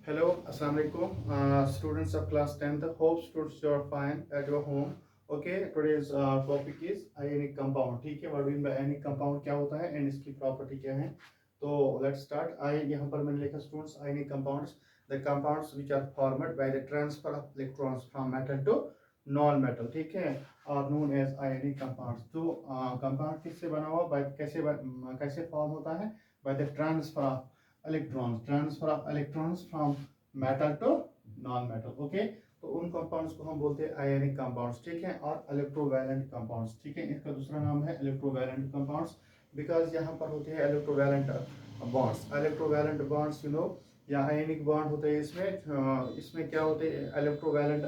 Hello, Assalamu alaikum, students of class 10th. Hope students you are fine at your home. Okay, today's topic is ionic compound. ठीक है, what do you mean by ionic compound क्या होता है and इसकी property क्या है? तो let's start. यहाँ पर मैंने लिखा students ionic compounds, the compounds which are formed by the transfer of electrons from metal to non-metal. ठीक है, are known as ionic compounds. तो compound किससे बना हुआ? by कैसे form होता है? By the transfer of electrons from metal to non metal. Okay, तो उन कंपाउंड्स को हम बोलते हैं आयनिक कंपाउंड्स. ठीक है, और इलेक्ट्रोवैलेंट कंपाउंड्स. ठीक है, इसका दूसरा नाम है इलेक्ट्रोवैलेंट कंपाउंड्स बिकॉज यहाँ पर होते हैं electrovalent bonds. Electrovalent bonds you know या आयनिक बॉन्ड होते हैं. इसमें क्या होते हैं इलेक्ट्रोवैलेंट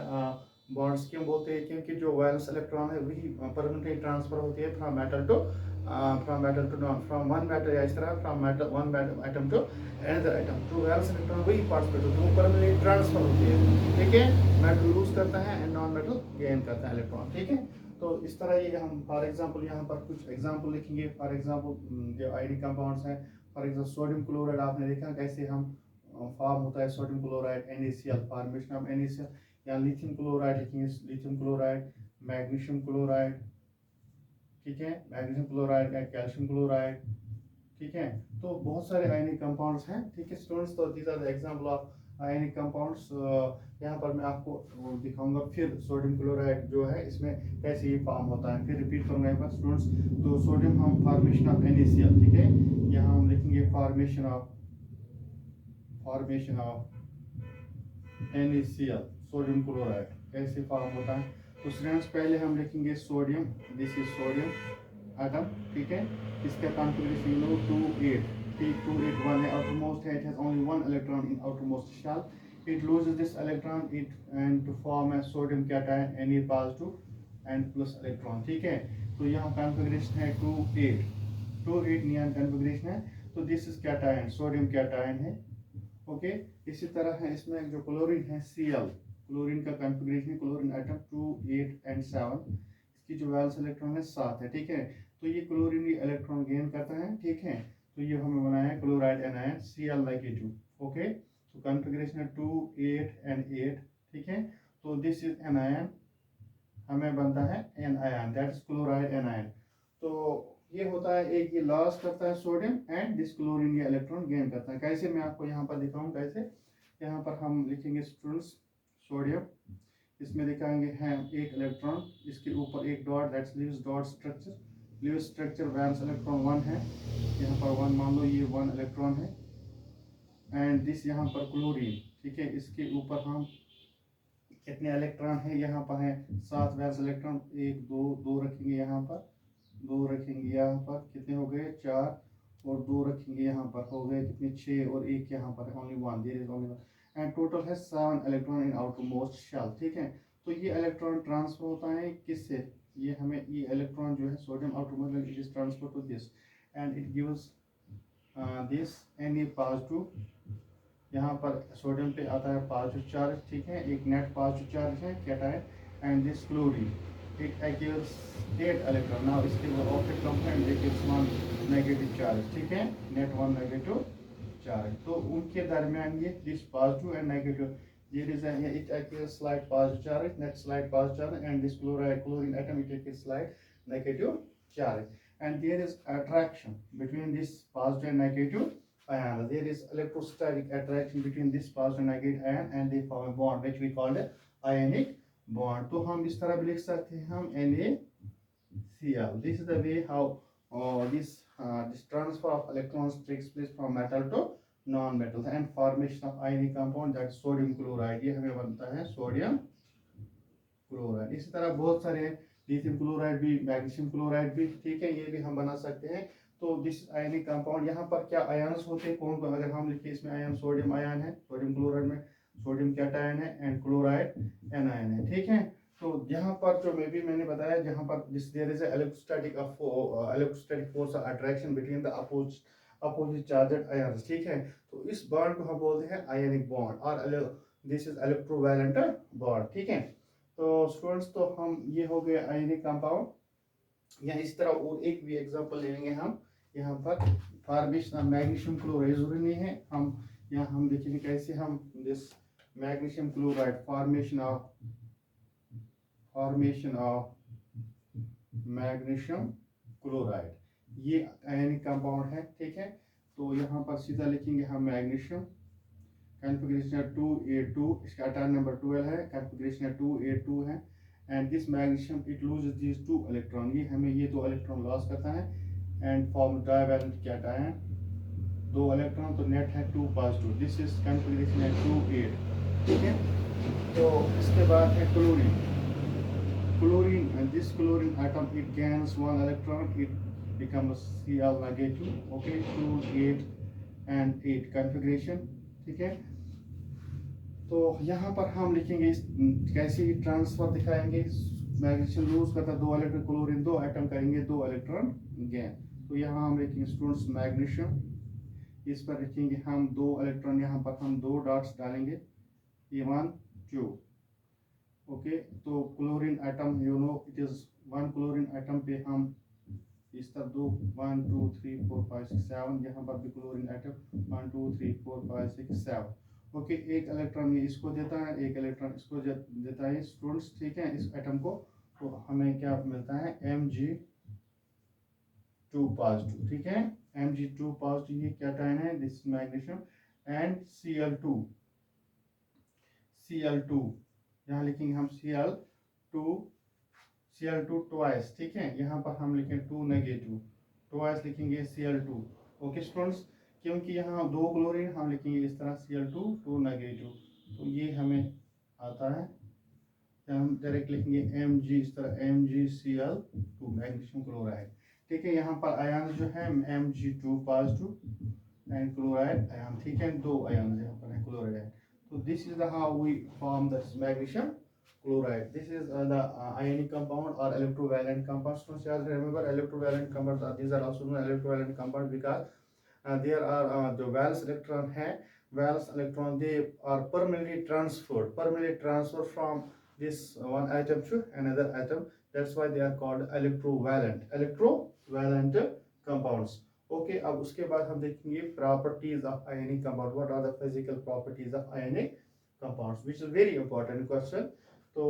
बॉन्ड्स क्यों बोलते हैं? क्योंकि जो वैलेंस इलेक्ट्रॉन है वही परमानेंटली ट्रांसफर होती है from metal to non, from one metal या इस तरह from metal one metal item to another item. तो वैलेंस इलेक्ट्रॉन वही पार्टिसिपेट होते हैं, वो परमानेंटली ट्रांसफर होती है. ठीक है, मेटल लूज करता है एंड नॉन मेटल गेन करता है इलेक्ट्रॉन. ठीक है, तो इस तरह ये हम फॉर एग्जांपल यहाँ पर कुछ एग्जांपल लिखेंगे. फॉर एग्जांपल जो आयनिक कंपाउंड्स हैं, फॉर एग्जांपल सोडियम क्लोराइड आपने देखा कैसे हम फॉर्म होता है sodium chloride, NaCl, formation of NaCl. या लिथियम क्लोराइड लिखेंगे, लिथियम क्लोराइड, मैग्नीशियम क्लोराइड. ठीक है, मैग्नीशियम क्लोराइड या कैल्शियम क्लोराइड. ठीक है, तो बहुत सारे आयनिक कंपाउंड्स हैं. ठीक है स्टूडेंट्स, तो these are the example of ionic compounds. यहाँ पर मैं आपको दिखाऊंगा फिर सोडियम क्लोराइड जो है इसमें कैसे ये फॉर्म होता है. फिर रिपीट करूंगा एक बार स्टूडेंट्स. तो सोडियम हम फॉर्मेशन ऑफ NaCl. ठीक है, यहाँ हम लिखेंगे formation of NaCl, sodium chloride कैसे फॉर्म होता है. तो स्टूडेंट्स पहले हम लिखेंगे sodium, this is sodium atom. ठीक है, इसका कॉन्फ़िगरेशन यू नो 2 8. ठीक, 2 8 1 है, outermost है, it has only one electron in outermost shell. It loses this electron and to form a sodium cation Na positive and plus electron. ठीक है, तो यहाँ कॉन्फ़िगरेशन है 2 8. 2 8 नियॉन कॉन्फ़िगरेशन है. तो this is cation, sodium cation है. Okay, इसी तरह है इसमें जो क्लोरीन है Cl, क्लोरीन का कॉन्फ़िगरेशन है क्लोरीन एटम 2 8 एंड 7. इसकी जो वैलेंस इलेक्ट्रॉन है 7 है. ठीक है, तो ये क्लोरीन ये इलेक्ट्रॉन गेन करता है. ठीक है, तो ये हमें बनाया है क्लोराइड एनायन Cl -2. ओके, तो कॉन्फ़िगरेशन है 2 8 एंड 8. ठीक है, तो दिस इज एनायन, हमें बनता है anion, that is chloride anion. तो ये होता है एक, ये लॉस करता है सोडियम एंड दिस क्लोरीन ये इलेक्ट्रॉन गेन करता है. कैसे मैं आपको यहाँ पर दिखाऊं कैसे. यहाँ पर हम लिखेंगे स्टूडेंट्स सोडियम, इसमें दिखाएंगे हैं एक इलेक्ट्रॉन, इसके ऊपर एक dot, that's leaves dot structure. Leaves structure valence electron 1 है, यहाँ पर 1 मान लो, ये 1 इलेक्ट्रॉन है एंड दिस यहाँ पर क्लोरीन. ठीक है, इसके ऊपर हम कितने इलेक्ट्रॉन है, यहाँ पर है 7 वैलेंस इलेक्ट्रॉन. 1 2 2 रखेंगे यहाँ पर, 2 रखेंगे यहाँ पर, कितने हो गए 4, और 2 रखेंगे यहाँ पर, हो गए कितने 6, और 1 यहाँ पर only 1, there is only 1. And total है 7 electron in outer most shell. ठीक है, तो ये इलेक्ट्रॉन ट्रांसफर होता है किससे, ये हमें ये इलेक्ट्रॉन जो है sodium outer most it is transfer to this and it gives this Na positive. यहाँ पर सोडियम पे आता है पॉजिटिव चार्ज. ठीक है, एक नेट पॉजिटिव चार्ज है cation and this chlorine it gives 8 electron. now इसके opposite component they gives 1 negative charge. ठीक है, net 1 negative charge. तो उनके दरमियान ये this positive and negative, there is a it gives slight positive charge, net slight positive charge, and this chlorine atom it gives slight negative charge. And there is attraction between this positive and negative ion. There is electrostatic attraction between this positive and negative ion and they form a bond which we call the ionic bond. तो हम इस तरह भी लिख सकते हैं हम NaCl. This is the way how this transfer of electrons takes place from metal to non-metal and formation of ionic compound, that sodium chloride. ये हमें बनता है सोडियम क्लोराइड. इसी तरह बहुत सारे लिथियम क्लोराइड भी, मैग्नीशियम क्लोराइड भी. ठीक है, ये भी हम बना सकते हैं. तो दिस आयनिक कंपाउंड, यहाँ पर क्या आयन्स होते हैं, कौन कौन, अगर हम लिखे इसमें आयन, सोडियम आयन है, सोडियम क्लोराइड में सोडियम कैटायन है एंड क्लोराइड एनायन है. ठीक है, तो यहाँ पर जो मैंने बताया, जहाँ पर देयर इज electrostatic force of attraction between the opposite charged ions. ठीक है, तो इस बॉन्ड को हम बोलते हैं आयनिक बॉन्ड और दिस इज इलेक्ट्रोवैलेंट बॉन्ड. ठीक है, तो स्टूडेंट्स, तो हम ये हो गए आयनिक कंपाउंड. या इस तरह और एक भी एग्जांपल लेंगे हम. यहाँ पर फॉर्मेशन ऑफ मैग्नीशियम क्लोराइड जरूरी नहीं है, हम यहाँ हम देखेंगे कैसे हम this magnesium chloride formation of magnesium chloride, ये आयनिक कंपाउंड है, ठीक है। तो यहाँ पर सीधा लिखेंगे हम मैग्नीशियम, कॉन्फ़िगरेशन 2A2, इसका अटॉम नंबर 12 है, कॉन्फ़िगरेशन 2A2 है, and this magnesium it loses these 2 electron, ये हमें ये 2 इलेक्ट्रॉन लॉस करता है and form divalent cation, 2 electron, तो नेट है 2 पॉजिटिव, दिस इज कॉन्फ़िगरेशन है 2A, ठीक है। तो इसके बाद है chlorine, and this chlorine atom it gains 1 electron, it becomes Cl negative, okay, 2 8 and 8 configuration, ठीक है। तो यहाँ पर हम लिखेंगे कैसे ट्रांसफर दिखाएंगे, मैग्नीशियम लूज करता 2 इलेक्ट्रॉन, क्लोरीन 2 एटम करेंगे 2 इलेक्ट्रॉन गेन। तो यहाँ हम लिखेंगे स्टूडेंट्स मैग्नीशियम, इस पर लिखेंगे हम 2 इलेक्ट्रॉन, यहाँ पर हम 2 डॉट्स डालेंगे, ये 1 2, ओके। तो chlorine atom you know it is 1 chlorine atom पे हम इस तरह 2 1 2 3 4 5 6 7, यहाँ पर भी क्लोरीन एटम 1 2 3 4 5 6 7, ओके। एक इलेक्ट्रॉन ये इसको देता है, एक इलेक्ट्रॉन इसको देता है स्टूडेंट्स, ठीक है, इस एटम को। तो हमें क्या मिलता है Mg2 पॉजिटिव, ठीक है, Mg2 पॉजिटिव, ये कैटायन है, दिस मैग्नीशियम, एंड Cl2 यहाँ लिखेंगे हम Cl2 ट्वाइस, ठीक है, यहाँ पर हम लिखेंगे 2 नेगेटिव, ट्वाइस लिखेंगे Cl2, ओके स्टूडेंट्स। क्योंकि यहाँ 2 क्लोरीन हम लिखेंगे इस तरह Cl2 2 नेगेटिव, तो ये हमें आता है, हम डायरेक्ट लिखेंगे Mg, इस तरह MgCl2 मैग्नीशियम क्लोराइड, ठीक है। यहाँ पर आयन जो है Mg2 positive and chloride ion, ठीक है, 2 आयन यहाँ पर है chloride. So this is the how we form this magnesium chloride. This is the ionic compound or electrovalent compounds. So remember electrovalent compounds are, these are also known electrovalent compounds because there are the valence electron hai, valence electron they are permanently transferred from this one atom to another atom. That's why they are called electrovalent compounds. Okay अब उसके बाद हम देखेंगे properties of ionic compound, what are the physical properties of ionic compounds, which is very important question. तो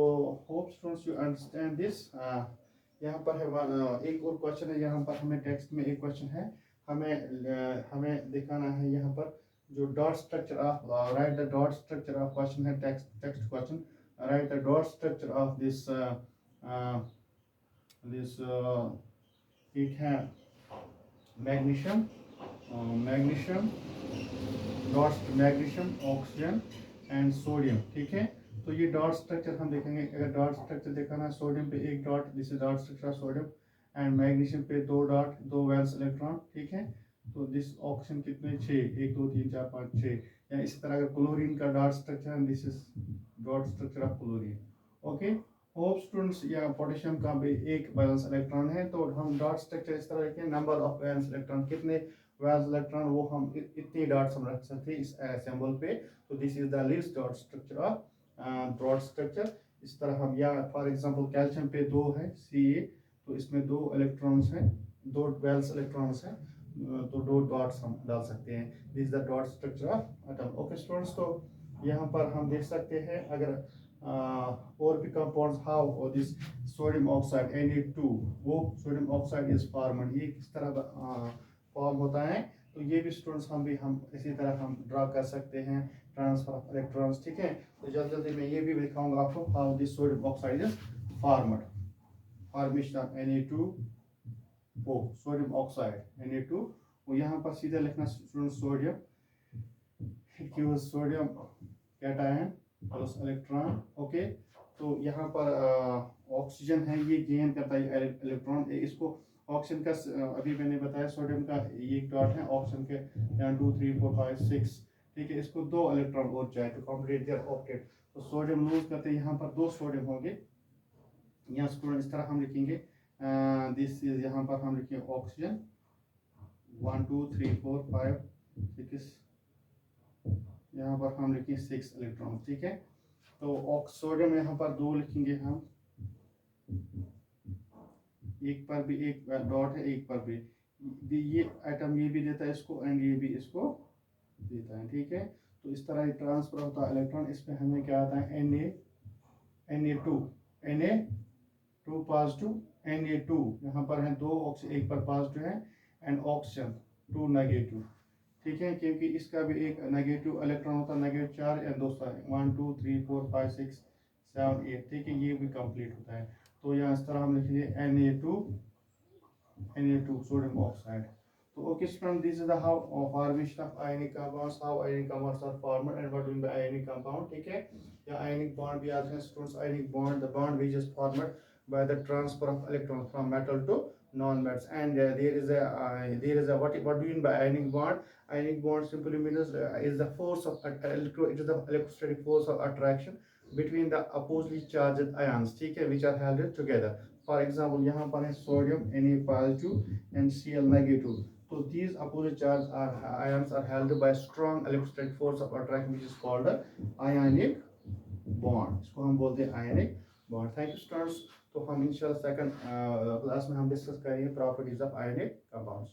hope students you understand this. यहाँ पर है एक और क्वेश्चन है, यहाँ पर हमें टेक्स्ट में एक क्वेश्चन है, हमें दिखाना है यहाँ पर जो dot structure of, write the dot structure of, question है text question, write the dot structure of this एक है magnesium, magnesium oxygen and sodium, ठीक है। तो ये डॉट स्ट्रक्चर हम देखेंगे, अगर डॉट स्ट्रक्चर दिखाना है, सोडियम पे एक dot, this is dot structure of sodium, and magnesium पे 2 डॉट, 2 वैलेंस इलेक्ट्रॉन, ठीक है। तो दिस ऑक्सीजन कितने 6, 1 2 3 4 5 6, या इसी तरह अगर क्लोरीन का dot structure, this is dot structure of chlorine, okay. Hope students या पोटेशियम का भी एक वैलेंस इलेक्ट्रॉन है, तो हम डॉट स्ट्रक्चर इस तरह रखें, नंबर ऑफ वैलेंस इलेक्ट्रॉन, कितने वैलेंस इलेक्ट्रॉन वो हम इतनी डॉट्स हम रख सकते हैं इस सिंबल पे। तो this is the least dot structure of dot structure. इस तरह हम, या फॉर एग्जांपल कैल्शियम पे 2 है Ca, तो इसमें 2 इलेक्ट्रॉन्स हैं, 2 वैलेंस इलेक्ट्रॉन्स हैं, तो 2 डॉट्स हम डाल सकते हैं, this is the dot structure of atom, okay students. तो यहाँ पर हम देख सकते हैं अगर और भी compounds how this sodium oxide Na2, वो सोडियम ऑक्साइड इज फॉर्मड, ये किस तरह फॉर्म होता है, तो ये भी स्टूडेंट्स हम इसी तरह हम ड्रा कर सकते हैं, ट्रांसफर ऑफ इलेक्ट्रॉन्स, ठीक है। तो जल्दी मैं ये भी दिखाऊंगा आपको how this sodium oxide is formed, formation of Na2O, sodium oxide Na2, वो यहाँ पर सीधे लिखना student sodium, it gives sodium cation plus electron, okay. तो यहाँ पर ऑक्सीजन है, ये गेन करता है इलेक्ट्रॉन, इसको ऑक्सीजन का अभी मैंने बताया सोडियम का ये डॉट है, ऑक्सीजन के 1 2 3 4 5 6, ठीक है, इसको 2 इलेक्ट्रॉन और चाहिए टू कंप्लीट देयर ऑक्टेट। तो सोडियम लूज करते हैं, यहाँ पर 2 सोडियम होंगे, यहाँ स्टूडेंट इस तरह हम लिखेंगे, दिस इज, यहाँ पर हम लिखेंगे ऑक्सीजन 1 2 3 4 5 6, यहाँ पर हम लिखेंगे 6 इलेक्ट्रॉन, ठीक है। तो सोडियम यहाँ पर 2 लिखेंगे हम, एक पर भी एक डॉट है, एक पर भी ये एटम ये भी देता है इसको, एंड ये भी इसको देता है, ठीक है। तो इस तरह ट्रांसफर होता है इलेक्ट्रॉन। इसमें हमें क्या आता है Na2 पॉजिटिव Na2, यहाँ पर है दो ऑक्सीजन, एक पर पॉजिटिव है एंड ऑक्सीजन 2 नेगेटिव, ठीक है। क्योंकि इसका भी एक नेगेटिव इलेक्ट्रॉन होता है, नेगेटिव चार्ज एंड दोस्तों 1 2 3 4 5 6 7 8, ठीक है, ये भी कंप्लीट होता है। तो यहाँ इस तरह हम लिखेंगे Na2 sodium oxide. So okay students, this is the how formation of ionic compounds, how ionic compounds are formed and what do you mean by ionic compound, ठीक है। या ionic bond भी आते हैं students, ionic bond, the bond which is formed by the transfer of electrons from metal to non-metals, and there is a what do you mean by ionic bond? Ionic bond simply means is the force of it is the electrostatic force of attraction between the oppositely charged ions, ठीक है, which are held together. For example, यहाँ पर है sodium Na positive and Cl negative. So these opposite charge ions are held by strong electrostatic force of attraction, which is called a ionic bond. इसको हम बोलते हैं ionic bond. Thank you students. तो हम इंशाल्लाह सेकंड क्लास में हम discuss करेंगे प्रॉपर्टीज ऑफ ionic compounds.